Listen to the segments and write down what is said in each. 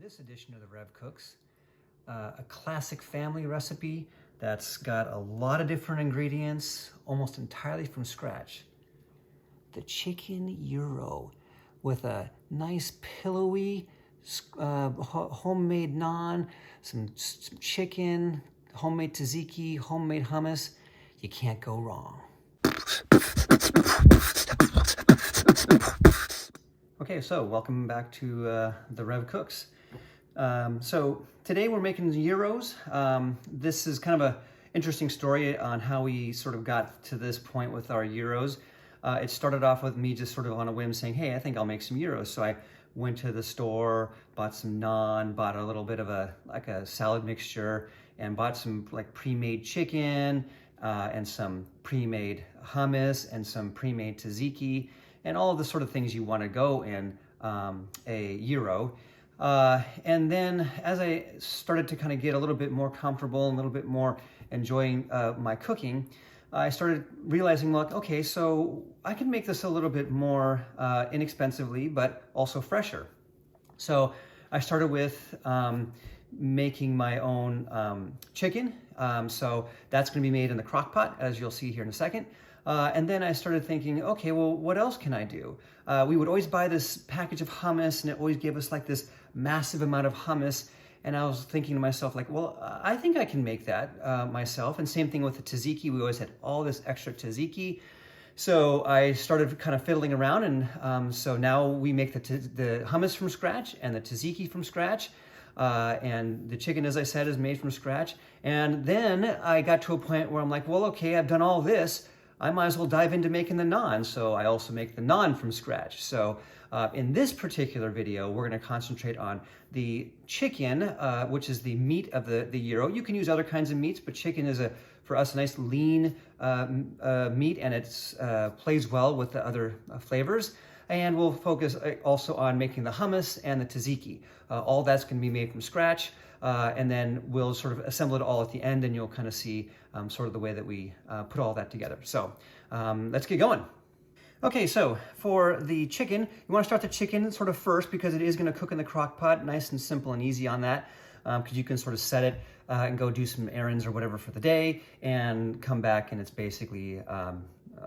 this edition of the Rev Cooks, a classic family recipe that's got a lot of different ingredients, almost entirely from scratch. The chicken gyro with a nice pillowy homemade naan, some chicken, homemade tzatziki, homemade hummus. You can't go wrong. Okay, so welcome back to the Rev Cooks. So today we're making gyros. This is kind of an interesting story on how we sort of got to this point with our gyros. It started off with me just sort of on a whim saying, hey, I think I'll make some gyros. So I went to the store, bought some naan, bought a little bit of a salad mixture, and bought some like pre-made chicken and some pre-made hummus and some pre-made tzatziki and all of the sort of things you want to go in a gyro. And then as I started to kind of get a little bit more comfortable and a little bit more enjoying my cooking, I started realizing, look, okay, so I can make this a little bit more inexpensively, but also fresher. So I started with making my own chicken. So that's going to be made in the crock pot, as you'll see here in a second. And then I started thinking, okay, well, what else can I do? We would always buy this package of hummus, and it always gave us like this massive amount of hummus. And I was thinking to myself, like, well, I think I can make that myself. And same thing with the tzatziki. We always had all this extra tzatziki. So I started kind of fiddling around. And so now we make the hummus from scratch and the tzatziki from scratch. And the chicken, as I said, is made from scratch. And then I got to a point where I'm like, well, okay, I've done all this. I might as well dive into making the naan. So I also make the naan from scratch. So in this particular video, we're going to concentrate on the chicken, which is the meat of the gyro. You can use other kinds of meats, but chicken is for us a nice lean meat, and it plays well with the other flavors. And we'll focus also on making the hummus and the tzatziki. All that's going to be made from scratch. And then we'll sort of assemble it all at the end, and you'll kind of see sort of the way that we put all that together. So let's get going. Okay, so for the chicken, you want to start the chicken sort of first because it is going to cook in the crock pot. Nice and simple and easy on that, because you can sort of set it and go do some errands or whatever for the day and come back and it's basically,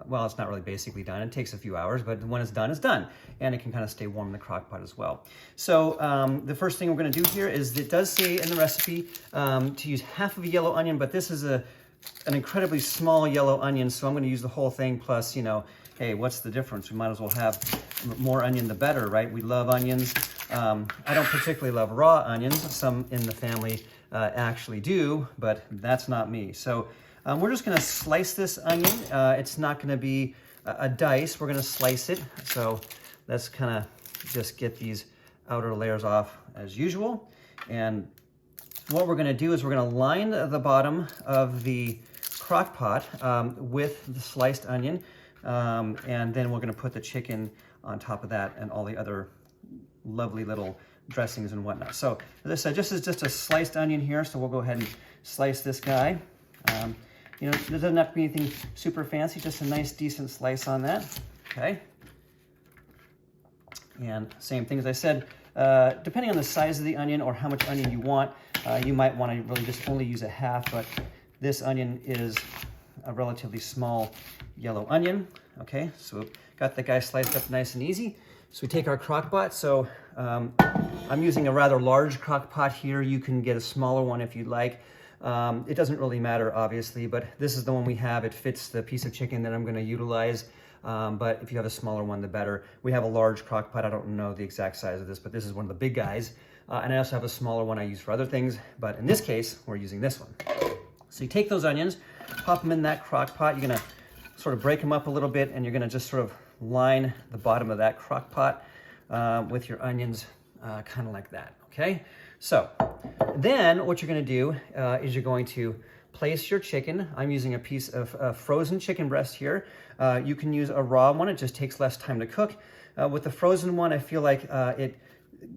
well, it's not really basically done. It takes a few hours, but when it's done, it's done. And it can kind of stay warm in the crock pot as well. So the first thing we're going to do here is it does say in the recipe to use half of a yellow onion, but this is an incredibly small yellow onion, so I'm going to use the whole thing plus, you know, hey, what's the difference? We might as well have more onion the better, right? We love onions. I don't particularly love raw onions. Some in the family actually do, but that's not me. So we're just going to slice this onion. It's not going to be a dice. We're going to slice it. So let's kind of just get these outer layers off as usual. And what we're going to do is we're going to line the bottom of the crock pot with the sliced onion. And then we're going to put the chicken on top of that and all the other lovely little dressings and whatnot. So as I said, this is just a sliced onion here. So we'll go ahead and slice this guy. You know, there doesn't have to be anything super fancy, just a nice, decent slice on that. Okay. And same thing as I said, depending on the size of the onion or how much onion you want, you might want to really just only use a half, but this onion is a relatively small yellow onion. Okay, so got the guy sliced up nice and easy. So we take our crock pot. So I'm using a rather large crock pot here. You can get a smaller one if you'd like. It doesn't really matter, obviously, but this is the one we have. It fits the piece of chicken that I'm going to utilize. But if you have a smaller one, the better. We have a large crock pot. I don't know the exact size of this, but this is one of the big guys. And I also have a smaller one I use for other things. But in this case, we're using this one. So you take those onions, pop them in that crock pot. You're going to sort of break them up a little bit, and you're going to just sort of line the bottom of that crock pot with your onions kind of like that. Okay? So then what you're going to do is you're going to place your chicken. I'm using a piece of frozen chicken breast here. You can use a raw one. It just takes less time to cook. With the frozen one, I feel like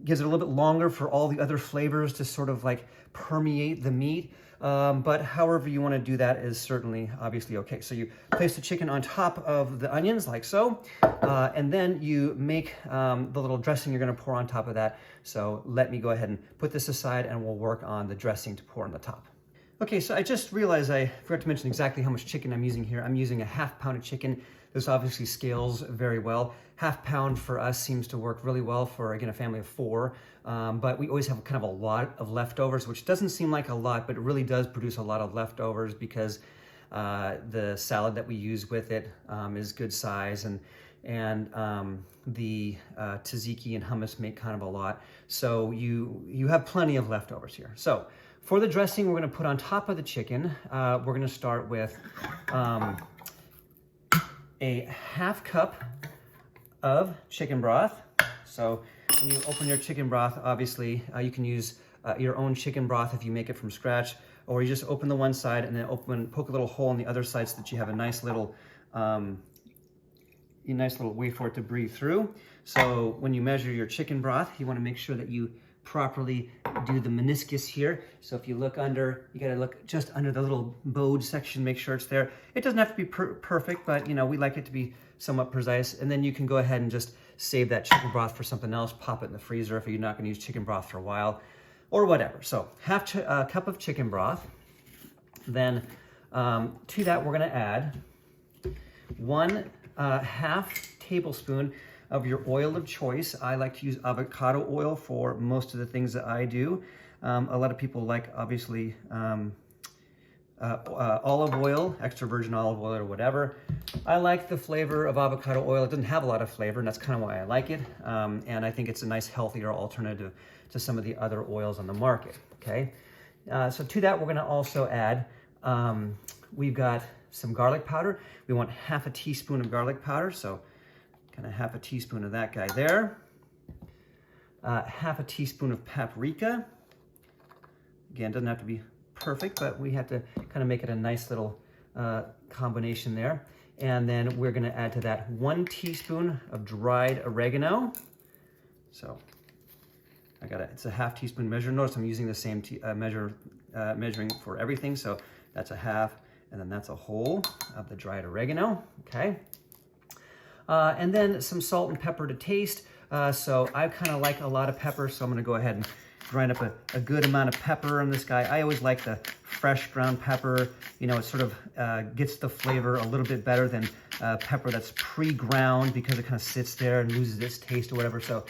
gives it a little bit longer for all the other flavors to sort of like permeate the meat. But however you want to do that is certainly obviously okay. So you place the chicken on top of the onions like so, and then you make the little dressing you're going to pour on top of that. So let me go ahead and put this aside and we'll work on the dressing to pour on the top. Okay, so I just realized I forgot to mention exactly how much chicken I'm using here. I'm using a ½ pound of chicken. This obviously scales very well. ½ pound for us seems to work really well for, again, a family of 4. But we always have kind of a lot of leftovers, which doesn't seem like a lot, but it really does produce a lot of leftovers because the salad that we use with it is good size, and the tzatziki and hummus make kind of a lot. So you have plenty of leftovers here. So for the dressing we're going to put on top of the chicken, we're going to start with a ½ cup of chicken broth. So when you open your chicken broth, obviously you can use your own chicken broth if you make it from scratch, or you just open the one side and then poke a little hole on the other side so that you have a nice little way for it to breathe through. So when you measure your chicken broth, you want to make sure that you properly do the meniscus here. So if you look under, you got to look just under the little bowed section, make sure it's there. It doesn't have to be perfect, but you know, we like it to be somewhat precise. And then you can go ahead and just save that chicken broth for something else, pop it in the freezer if you're not going to use chicken broth for a while or whatever. So ½ cup of chicken broth. Then to that we're going to add 1/2 tablespoon of your oil of choice. I like to use avocado oil for most of the things that I do. A lot of people like, obviously, olive oil, extra virgin olive oil or whatever. I like the flavor of avocado oil. It doesn't have a lot of flavor, and that's kind of why I like it. And I think it's a nice, healthier alternative to some of the other oils on the market, okay? So to that, we're gonna also add, we've got some garlic powder. We want ½ teaspoon of garlic powder, so kind of ½ teaspoon of that guy there. ½ teaspoon of paprika. Again, doesn't have to be perfect, but we have to kind of make it a nice little combination there. And then we're going to add to that 1 teaspoon of dried oregano. So it's a ½ teaspoon measure. Notice I'm using the same measuring for everything. So that's a half, and then that's a whole of the dried oregano. Okay. And then some salt and pepper to taste. So I kind of like a lot of pepper, so I'm going to go ahead and grind up a good amount of pepper on this guy. I always like the fresh ground pepper. You know, it sort of gets the flavor a little bit better than pepper that's pre-ground because it kind of sits there and loses its taste or whatever. So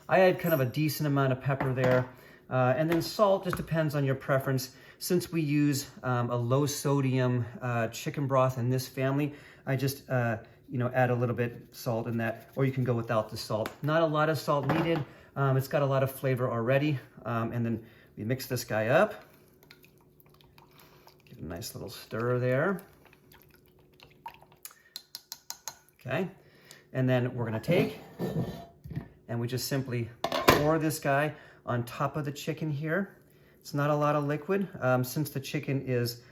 I add kind of a decent amount of pepper there. And then salt just depends on your preference. Since we use a low sodium chicken broth in this family, I just add a little bit salt in that, or you can go without the salt. Not a lot of salt needed. It's got a lot of flavor already. And then we mix this guy up. Give it a nice little stir there. Okay. And then we're gonna take, and we just simply pour this guy on top of the chicken here. It's not a lot of liquid. Since the chicken is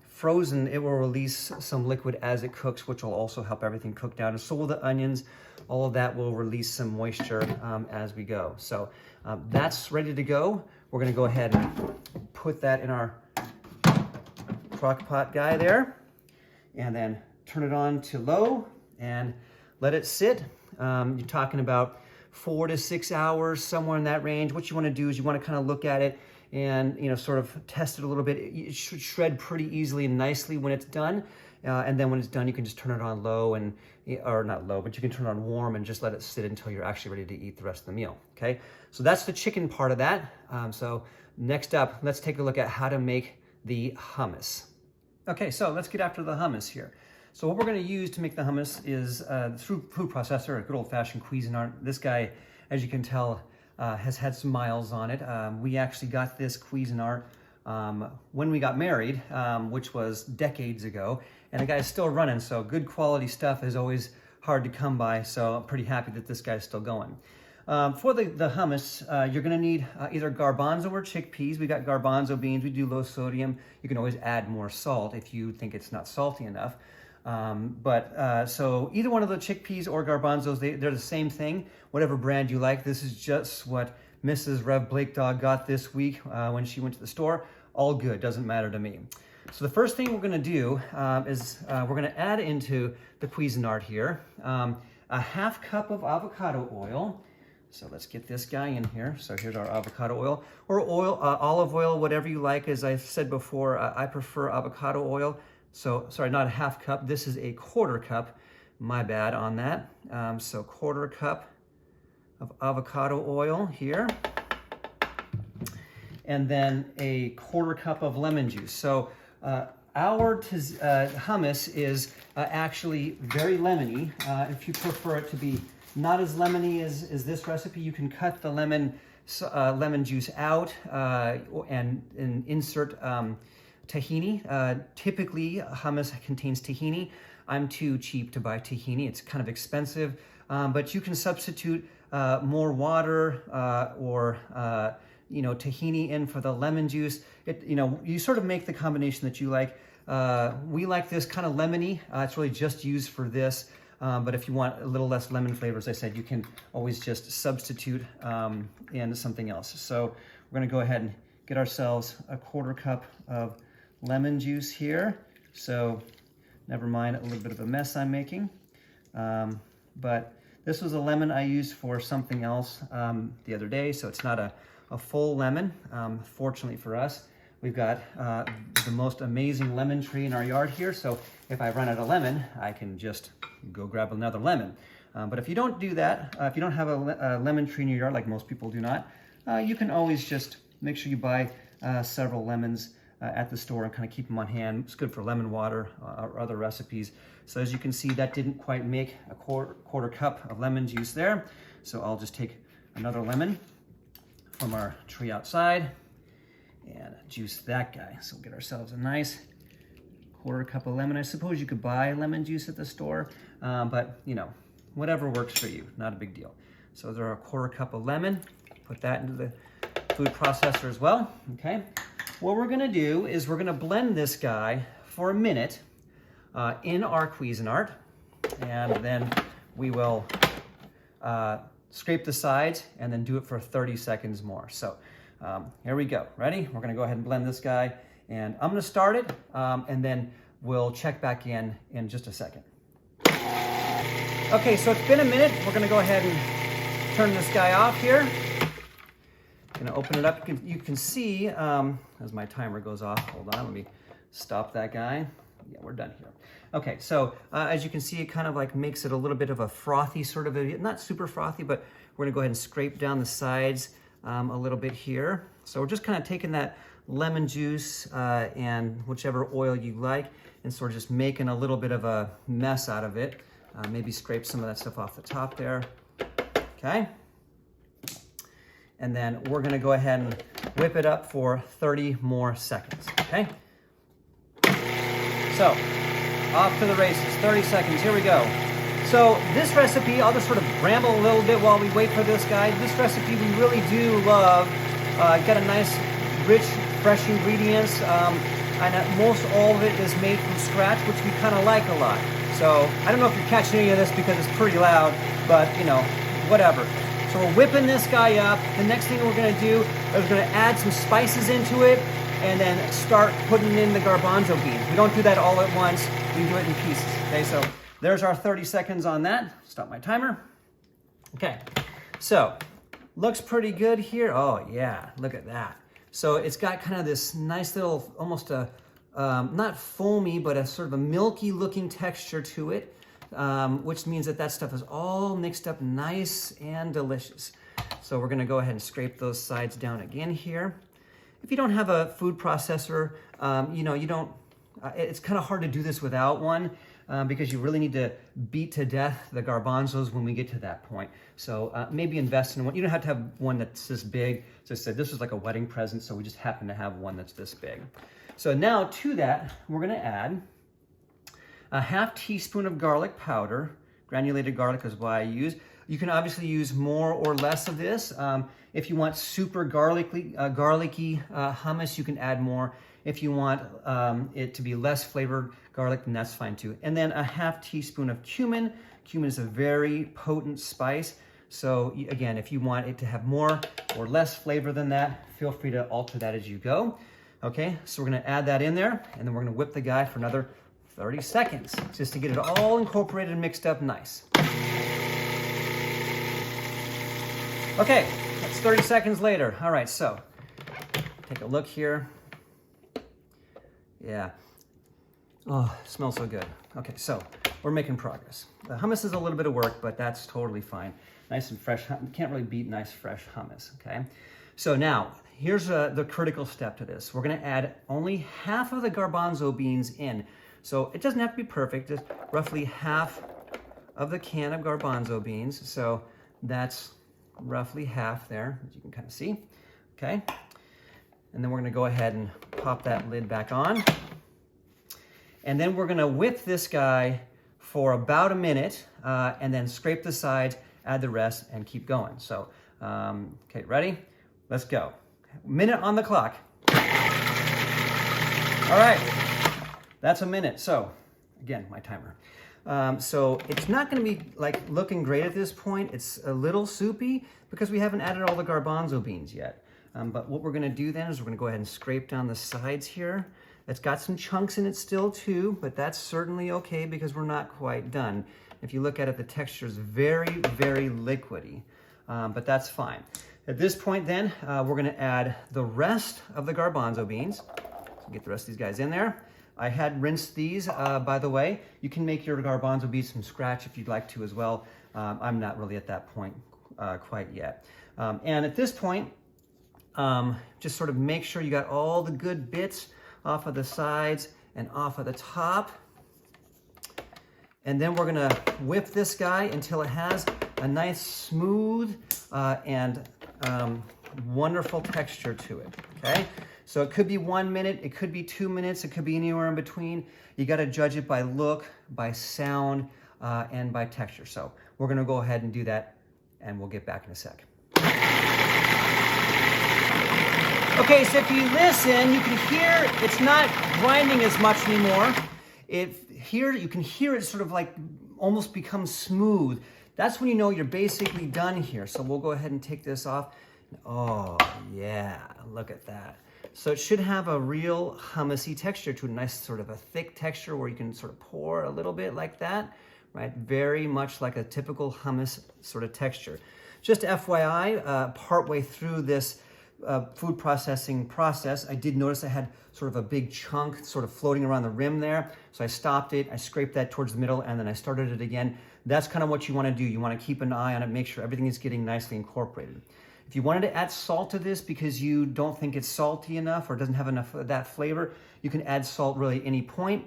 frozen, it will release some liquid as it cooks, which will also help everything cook down. And so will the onions. All of that will release some moisture as we go. So that's ready to go. We're going to go ahead and put that in our crock pot guy there, and then turn it on to low and let it sit. You're talking about 4 to 6 hours, somewhere in that range. What you want to do is you want to kind of look at it and sort of test it a little bit. It should shred pretty easily and nicely when it's done. And then when it's done, you can just turn it on low, or not low, but you can turn it on warm and just let it sit until you're actually ready to eat the rest of the meal, okay? So that's the chicken part of that. So next up, let's take a look at how to make the hummus. Okay, so let's get after the hummus here. So what we're gonna use to make the hummus is through food processor, a good old-fashioned Cuisinart. This guy, as you can tell, has had some miles on it. We actually got this Cuisinart when we got married, which was decades ago, and the guy's still running, so good quality stuff is always hard to come by, so I'm pretty happy that this guy's still going. For the hummus, you're gonna need either garbanzo or chickpeas. We got garbanzo beans, we do low sodium. You can always add more salt if you think it's not salty enough. So either one of the chickpeas or garbanzos, they're the same thing, whatever brand you like. This is just what Mrs. Rev Blake Dog got this week when she went to the store. All good, doesn't matter to me. So the first thing we're gonna do is we're gonna add into the Cuisinart here a half cup of avocado oil. So let's get this guy in here. So here's our avocado oil, or oil, olive oil, whatever you like. As I said before, I prefer avocado oil. So, sorry, not a half cup. This is a quarter cup. My bad on that. So quarter cup of avocado oil here. And then a quarter cup of lemon juice. So our hummus is actually very lemony. If you prefer it to be not as lemony as this recipe, you can cut the lemon juice out and insert tahini. Typically, hummus contains tahini. I'm too cheap to buy tahini. It's kind of expensive, but you can substitute more water or tahini in for the lemon juice. You sort of make the combination that you like. We like this kind of lemony. It's really just used for this. But if you want a little less lemon flavor, as I said, you can always just substitute in something else. So we're gonna go ahead and get ourselves a quarter cup of lemon juice here. So never mind a little bit of a mess I'm making. But this was a lemon I used for something else the other day, so it's not a full lemon. Fortunately for us, we've got the most amazing lemon tree in our yard here, so if I run out of lemon, I can just go grab another lemon. But if you don't do that, if you don't have a lemon tree in your yard, like most people do not, you can always just make sure you buy several lemons at the store and kind of keep them on hand. It's good for lemon water or other recipes. So as you can see, that didn't quite make a quarter cup of lemon juice there. So I'll just take another lemon from our tree outside and juice that guy. So we'll get ourselves a nice quarter cup of lemon. I suppose you could buy lemon juice at the store, but whatever works for you, not a big deal. So there are a quarter cup of lemon. Put that into the food processor as well, okay? What we're gonna do is we're gonna blend this guy for a minute in our Cuisinart, and then we will scrape the sides and then do it for 30 seconds more. So here we go. Ready? We're gonna go ahead and blend this guy, and I'm gonna start it, and then we'll check back in just a second. Okay, so it's been a minute. We're gonna go ahead and turn this guy off here. Gonna open it up. You can see as my timer goes off. Hold on, let me stop that guy. Yeah, we're done here. Okay, so as you can see, it kind of like makes it a little bit of a frothy sort of, not super frothy, but we're gonna go ahead and scrape down the sides a little bit here. So we're just kind of taking that lemon juice and whichever oil you like and sort of just making a little bit of a mess out of it. Maybe scrape some of that stuff off the top there. Okay. And then we're gonna go ahead and whip it up for 30 more seconds, okay? So, off to the races, 30 seconds, here we go. So this recipe, I'll just sort of ramble a little bit while we wait for this guy. This recipe we really do love. Got a nice, rich, fresh ingredients, and most all of it is made from scratch, which we kind of like a lot. So I don't know if you're catching any of this because it's pretty loud, but whatever. So we're whipping this guy up. The next thing we're gonna do is we're gonna add some spices into it and then start putting in the garbanzo beans. We don't do that all at once, we do it in pieces, okay? So there's our 30 seconds on that. Stop my timer. Okay, so looks pretty good here. Oh yeah, look at that. So it's got kind of this nice little, almost a, not foamy, but a sort of a milky looking texture to it. Which means that stuff is all mixed up nice and delicious. So we're gonna go ahead and scrape those sides down again here. If you don't have a food processor, it's kind of hard to do this without one because you really need to beat to death the garbanzos when we get to that point. So maybe invest in one. You don't have to have one that's this big. As I said, this was like a wedding present, so we just happen to have one that's this big. So now to that, we're gonna add a half teaspoon of garlic powder. Granulated garlic is what I use. You can obviously use more or less of this. If you want super garlicky hummus, you can add more. If you want it to be less flavored garlic, then that's fine too. And then a half teaspoon of cumin. Cumin is a very potent spice. So again, if you want it to have more or less flavor than that, feel free to alter that as you go. Okay, so we're gonna add that in there, and then we're gonna whip the guy for another 30 seconds, just to get it all incorporated and mixed up nice. Okay, that's 30 seconds later. All right, so take a look here. Yeah. Oh, it smells so good. Okay, so we're making progress. The hummus is a little bit of work, but that's totally fine. Nice and fresh. Can't really beat nice fresh hummus, okay? So now, here's the critical step to this. We're gonna add only half of the garbanzo beans in. So it doesn't have to be perfect, just roughly half of the can of garbanzo beans. So that's roughly half there, as you can kind of see, okay? And then we're gonna go ahead and pop that lid back on. And then we're gonna whip this guy for about a minute and then scrape the sides, add the rest, and keep going. So, okay, ready? Let's go. Minute on the clock. All right, that's a minute. So, again, my timer. So it's not gonna be like looking great at this point. It's a little soupy because we haven't added all the garbanzo beans yet. But what we're gonna do then is we're gonna go ahead and scrape down the sides here. It's got some chunks in it still too, but that's certainly okay because we're not quite done. If you look at it, the texture is very, very liquidy, but that's fine. At this point then, we're gonna add the rest of the garbanzo beans. So get the rest of these guys in there. I had rinsed these, by the way. You can make your garbanzo beans from scratch if you'd like to as well. I'm not really at that point quite yet. And at this point, just sort of make sure you got all the good bits off of the sides and off of the top. And then we're gonna whip this guy until it has a nice smooth and wonderful texture to it, okay? So it could be 1 minute, it could be 2 minutes, it could be anywhere in between. You gotta judge it by look, by sound, and by texture. So we're gonna go ahead and do that, and we'll get back in a sec. Okay, so if you listen, you can hear it's not grinding as much anymore. Here you can hear it sort of like almost become smooth. That's when you know you're basically done here. So we'll go ahead and take this off. Oh yeah, look at that. So it should have a real hummusy texture to it, a nice sort of a thick texture where you can sort of pour a little bit like that, right? Very much like a typical hummus sort of texture. Just FYI, partway through this food processing process, I did notice I had sort of a big chunk sort of floating around the rim there. So I stopped it, I scraped that towards the middle, and then I started it again. That's kind of what you want to do. You want to keep an eye on it, make sure everything is getting nicely incorporated. If you wanted to add salt to this because you don't think it's salty enough or doesn't have enough of that flavor, you can add salt really any point.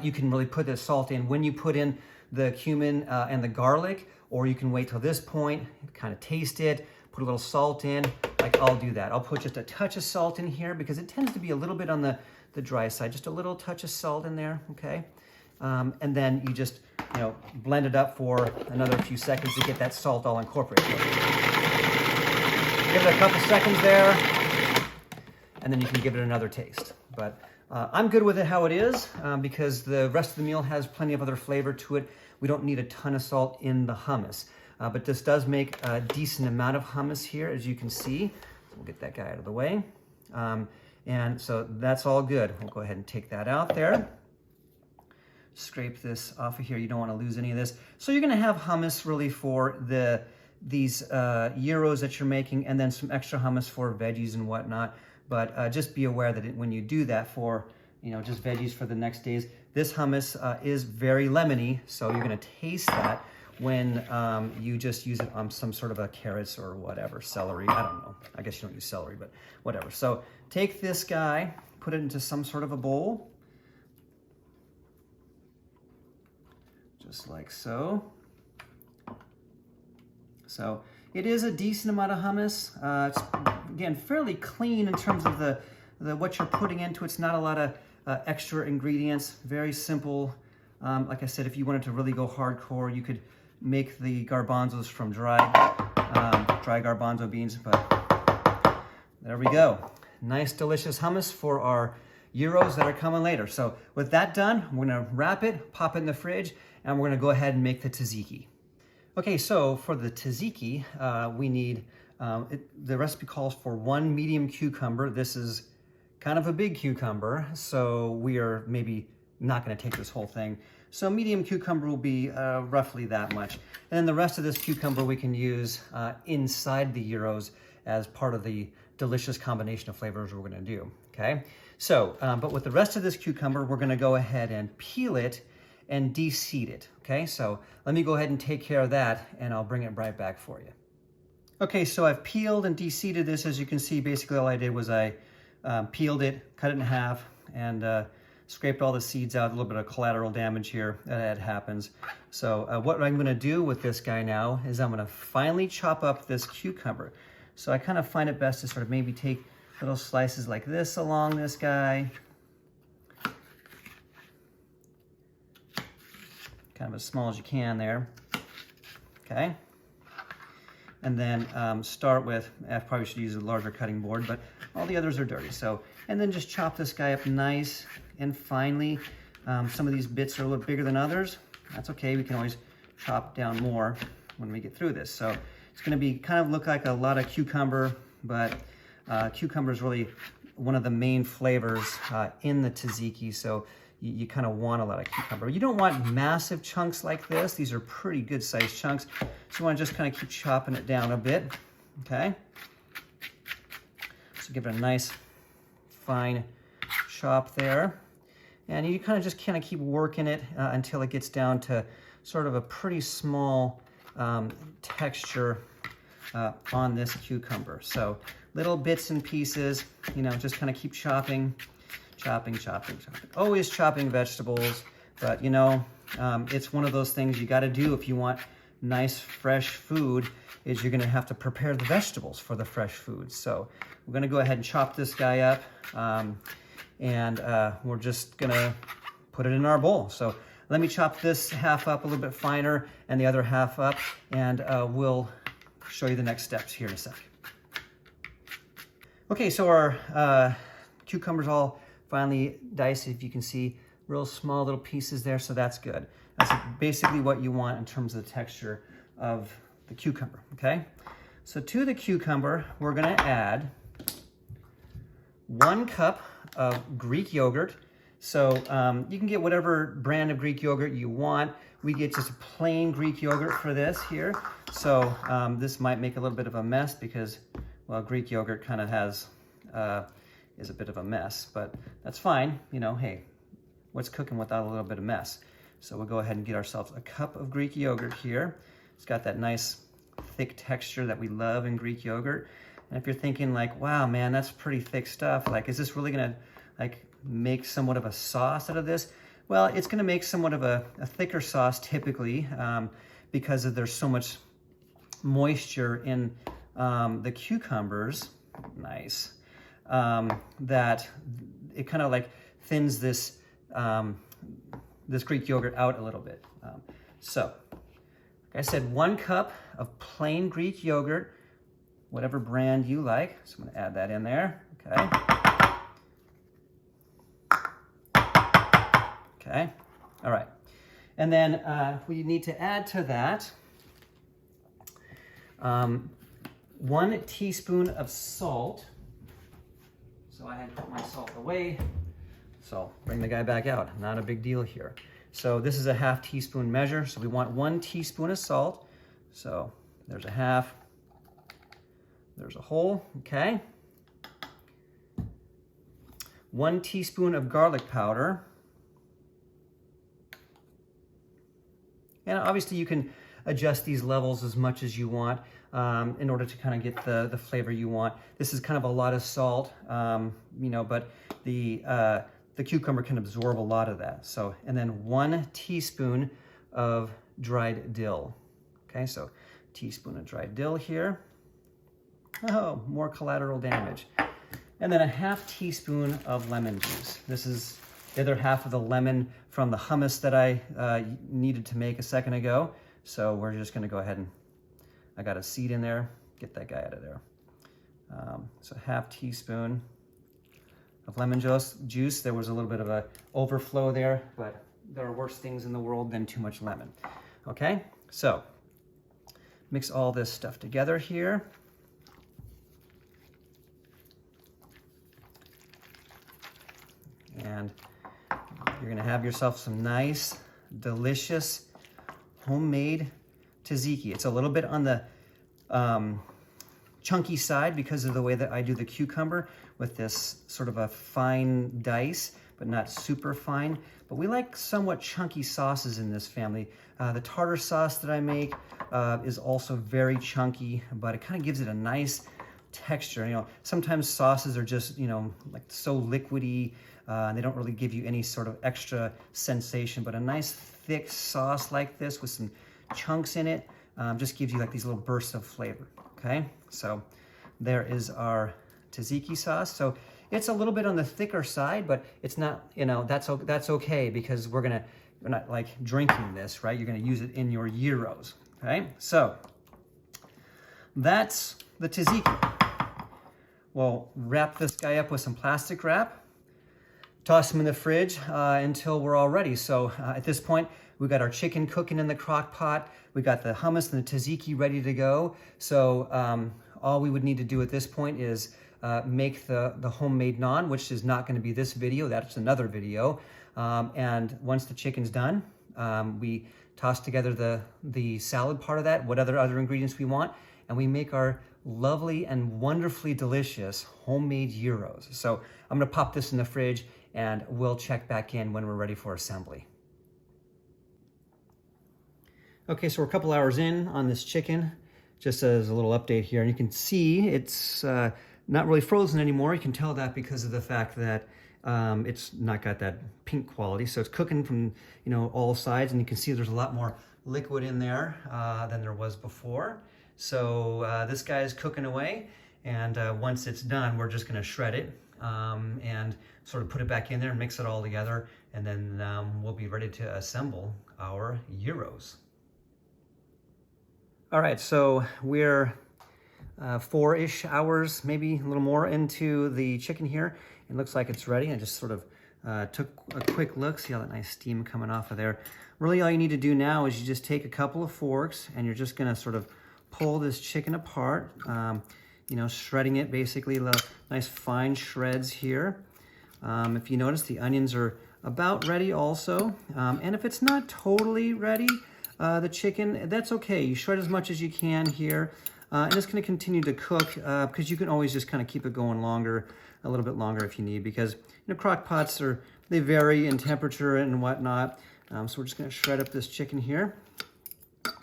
You can really put the salt in when you put in the cumin and the garlic, or you can wait till this point, kind of taste it, put a little salt in, like I'll do that. I'll put just a touch of salt in here because it tends to be a little bit on the dry side, just a little touch of salt in there, okay? And then you just, blend it up for another few seconds to get that salt all incorporated. Give it a couple seconds there, and then you can give it another taste. But I'm good with it how it is because the rest of the meal has plenty of other flavor to it. We don't need a ton of salt in the hummus. But this does make a decent amount of hummus here, as you can see. We'll get that guy out of the way. And so that's all good. We'll go ahead and take that out there. Scrape this off of here. You don't want to lose any of this. So you're going to have hummus really for these gyros that you're making, and then some extra hummus for veggies and whatnot. But just be aware that when you do that for, just veggies for the next days, this hummus is very lemony, so you're going to taste that when you just use it on some sort of a carrots or whatever, celery, I don't know. I guess you don't use celery, but whatever. So take this guy, put it into some sort of a bowl, just like so. So it is a decent amount of hummus. It's, again, fairly clean in terms of the what you're putting into it. It's not a lot of extra ingredients, very simple. Like I said, if you wanted to really go hardcore, you could make the garbanzos from dried dry garbanzo beans, but there we go. Nice, delicious hummus for our gyros that are coming later. So with that done, we're gonna wrap it, pop it in the fridge, and we're gonna go ahead and make the tzatziki. Okay, so for the tzatziki, we need, the recipe calls for 1 medium cucumber. This is kind of a big cucumber, so we are maybe not gonna take this whole thing. So medium cucumber will be roughly that much. And then the rest of this cucumber we can use inside the gyros as part of the delicious combination of flavors we're gonna do, okay? So, but with the rest of this cucumber, we're gonna go ahead and peel it and de-seed it, okay? So let me go ahead and take care of that, and I'll bring it right back for you. Okay, so I've peeled and de-seeded this. As you can see, basically all I did was I peeled it, cut it in half, and scraped all the seeds out. A little bit of collateral damage here that happens. So what I'm gonna do with this guy now is I'm gonna finely chop up this cucumber. So I kind of find it best to sort of maybe take little slices like this along this guy. Kind of as small as you can there, okay? And then start with, I probably should use a larger cutting board, but all the others are dirty. So, and then just chop this guy up nice and finely. Some of these bits are a little bigger than others. That's okay, we can always chop down more when we get through this. So it's gonna be kind of look like a lot of cucumber, but cucumber is really one of the main flavors in the tzatziki. So you kind of want a lot of cucumber. You don't want massive chunks like this. These are pretty good sized chunks. So you want to just kind of keep chopping it down a bit, okay? So give it a nice fine chop there. And you kind of keep working it until it gets down to sort of a pretty small texture on this cucumber. So little bits and pieces, you know, just kind of keep chopping. Chopping. Always chopping vegetables, but you know, it's one of those things you got to do if you want nice fresh food, is you're going to have to prepare the vegetables for the fresh food. So we're going to go ahead and chop this guy up, and we're just going to put it in our bowl. So let me chop this half up a little bit finer and the other half up, and we'll show you the next steps here in a sec. Okay, so our cucumbers all finely diced, if you can see, real small little pieces there, so that's good. That's basically what you want in terms of the texture of the cucumber, okay? So to the cucumber, we're gonna add 1 cup of Greek yogurt. So you can get whatever brand of Greek yogurt you want. We get just plain Greek yogurt for this here. So this might make a little bit of a mess because, well, Greek yogurt kind of has, is a bit of a mess, but that's fine. You know, hey, what's cooking without a little bit of mess? So we'll go ahead and get ourselves a cup of Greek yogurt here. It's got that nice thick texture that we love in Greek yogurt. And if you're thinking like, wow, man, that's pretty thick stuff. Like, is this really gonna like make somewhat of a sauce out of this? Well, it's gonna make somewhat of a thicker sauce typically because there's so much moisture in the cucumbers. Nice. That it kind of like thins this this Greek yogurt out a little bit. So, like I said, 1 cup of plain Greek yogurt, whatever brand you like. So I'm gonna add that in there, okay? Okay, all right. And then we need to add to that 1 teaspoon of salt. So I had to put my salt away. So bring the guy back out, not a big deal here. So this is a ½ teaspoon measure. So we want 1 teaspoon of salt. So there's a half, there's a whole, okay. 1 teaspoon of garlic powder. And obviously you can adjust these levels as much as you want in order to kind of get the flavor you want. This is kind of a lot of salt, you know, but the cucumber can absorb a lot of that. So, and then 1 teaspoon of dried dill. Okay, so teaspoon of dried dill here. Oh, more collateral damage. And then a ½ teaspoon of lemon juice. This is the other half of the lemon from the hummus that I needed to make a second ago. So we're just gonna go ahead and, I got a seed in there. get that guy out of there. So half teaspoon of lemon juice. There was a little bit of a overflow there, but there are worse things in the world than too much lemon. Okay, so mix all this stuff together here. And you're gonna have yourself some nice, delicious, homemade tzatziki. It's a little bit on the chunky side because of the way that I do the cucumber with this sort of a fine dice, but not super fine. But we like somewhat chunky sauces in this family. The tartar sauce that I make is also very chunky, but it kind of gives it a nice texture. You know, sometimes sauces are just, you know, like so liquidy, and they don't really give you any sort of extra sensation, but a nice thick sauce like this with some chunks in it just gives you like these little bursts of flavor. Okay, so there is our tzatziki sauce. So it's a little bit on the thicker side, but it's not, you know, that's okay because we're not like drinking this, right? You're gonna use it in your gyros. Okay, so that's the tzatziki. We'll wrap this guy up with some plastic wrap, toss them in the fridge until we're all ready. So at this point, we got our chicken cooking in the crock pot. We got the hummus and the tzatziki ready to go. So all we would need to do at this point is make the homemade naan, which is not going to be this video. That's another video. And once the chicken's done, we toss together the salad part of that, what other ingredients we want, and we make our lovely and wonderfully delicious homemade gyros. So I'm going to pop this in the fridge, and we'll check back in when we're ready for assembly. Okay, so we're a couple hours in on this chicken, just as a little update here. And you can see it's not really frozen anymore. You can tell that because of the fact that it's not got that pink quality. So it's cooking from, you know, all sides, and you can see there's a lot more liquid in there than there was before. So this guy is cooking away, and once it's done, we're just gonna shred it and sort of put it back in there and mix it all together, and then we'll be ready to assemble our gyros. All right, so we're 4-ish hours, maybe a little more into the chicken here. It looks like it's ready. I just sort of took a quick look, see all that nice steam coming off of there. Really all you need to do now is you just take a couple of forks and you're just gonna sort of pull this chicken apart, you know, shredding it basically, nice fine shreds here. If you notice, the onions are about ready also. And if it's not totally ready, the chicken, that's okay. You shred as much as you can here. And it's gonna continue to cook because you can always just kind of keep it going longer, a little bit longer if you need, because, you know, crock pots they vary in temperature and whatnot. So we're just gonna shred up this chicken here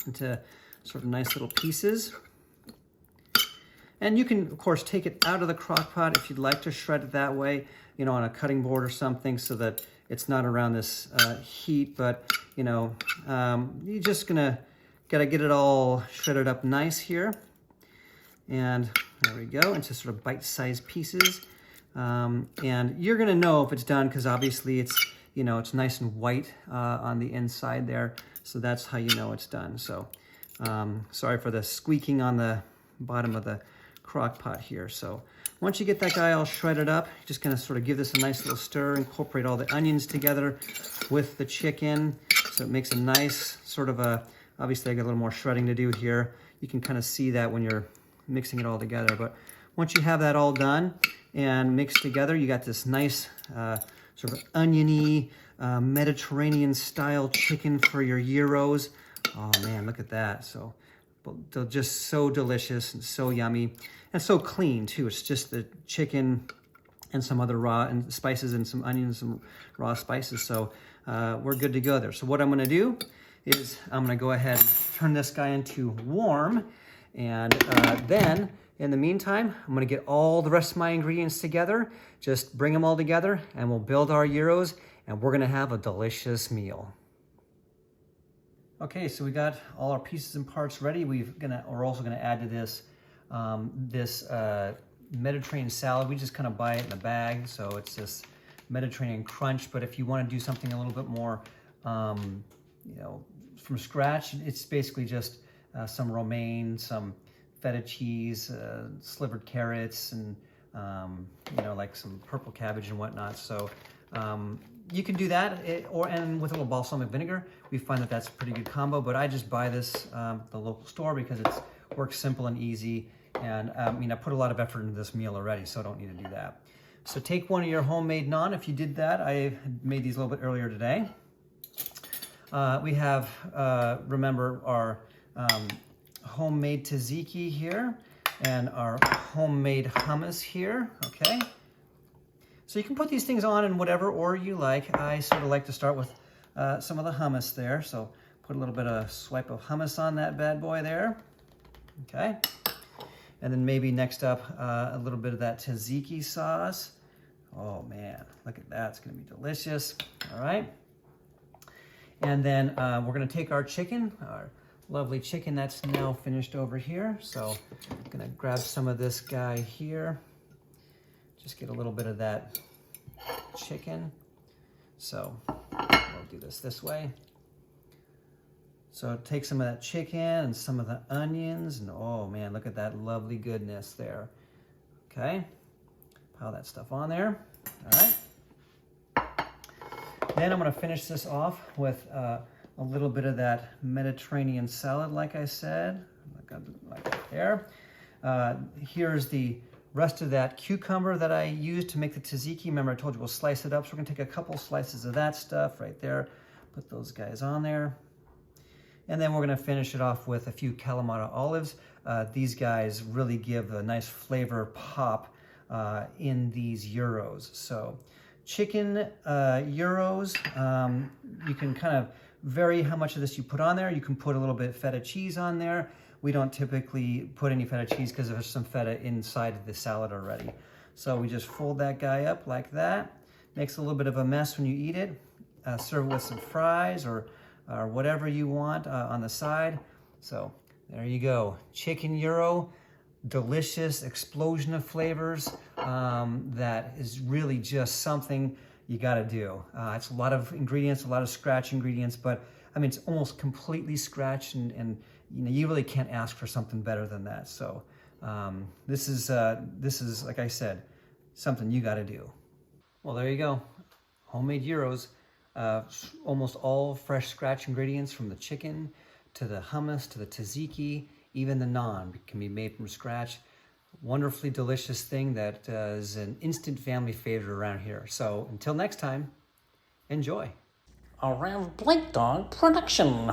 into sort of nice little pieces. And you can, of course, take it out of the crock pot if you'd like to shred it that way, you know, on a cutting board or something, so that it's not around this heat. But, you know, you're just gotta get it all shredded up nice here. And there we go, into sort of bite-sized pieces. And you're gonna know if it's done because obviously it's, you know, it's nice and white on the inside there. So that's how you know it's done. So sorry for the squeaking on the bottom of the crock pot here. So once you get that guy all shredded up, you're just gonna sort of give this a nice little stir, incorporate all the onions together with the chicken. So it makes a nice sort of obviously I got a little more shredding to do here. You can kind of see that when you're mixing it all together. But once you have that all done and mixed together, you got this nice sort of oniony, Mediterranean style chicken for your gyros. Oh man, look at that. So they're just so delicious and so yummy and so clean too. It's just the chicken and some other raw and spices and some onions and raw spices. So we're good to go there. So what I'm gonna do is I'm gonna go ahead and turn this guy into warm, and then in the meantime, I'm gonna get all the rest of my ingredients together, just bring them all together, and we'll build our gyros, and we're gonna have a delicious meal. Okay, so we got all our pieces and parts ready. We're also gonna add to this Mediterranean salad. We just kind of buy it in a bag, so it's this Mediterranean crunch. But if you want to do something a little bit more, you know, from scratch, it's basically just some romaine, some feta cheese, slivered carrots, and you know, like some purple cabbage and whatnot. So you can do that, and with a little balsamic vinegar. We find that that's a pretty good combo, but I just buy this at the local store because it works simple and easy. And I mean, I put a lot of effort into this meal already, so I don't need to do that. So take one of your homemade naan. If you did that, I made these a little bit earlier today. We have, remember, our homemade tzatziki here and our homemade hummus here, okay? So you can put these things on in whatever order you like. I sort of like to start with some of the hummus there. So put a little bit of swipe of hummus on that bad boy there, okay? And then maybe next up, a little bit of that tzatziki sauce. Oh man, look at that, it's gonna be delicious, all right? And then we're gonna take our chicken, our lovely chicken that's now finished over here. So I'm gonna grab some of this guy here. Just get a little bit of that chicken. So we'll do this way. So take some of that chicken and some of the onions, and oh man, look at that lovely goodness there. Okay, pile that stuff on there, all right. Then I'm gonna finish this off with a little bit of that Mediterranean salad, like I said, like that there. Here's the rest of that cucumber that I used to make the tzatziki. Remember I told you we'll slice it up, so we're gonna take a couple slices of that stuff right there, put those guys on there. And then we're gonna finish it off with a few Kalamata olives. These guys really give a nice flavor pop in these gyros. So chicken gyros, you can kind of vary how much of this you put on there. You can put a little bit of feta cheese on there. We don't typically put any feta cheese because there's some feta inside of the salad already. So we just fold that guy up like that. Makes a little bit of a mess when you eat it. Serve it with some fries or whatever you want on the side. So there you go. Chicken gyro, delicious explosion of flavors that is really just something you gotta do. It's a lot of ingredients, a lot of scratch ingredients, but I mean, it's almost completely scratched, and you know, you really can't ask for something better than that. So this is, like I said, something you gotta do. Well, there you go. Homemade gyros. Almost all fresh scratch ingredients, from the chicken to the hummus to the tzatziki, even the naan can be made from scratch. Wonderfully delicious thing that is an instant family favorite around here. So until next time, enjoy. A Rev Blake Dog production.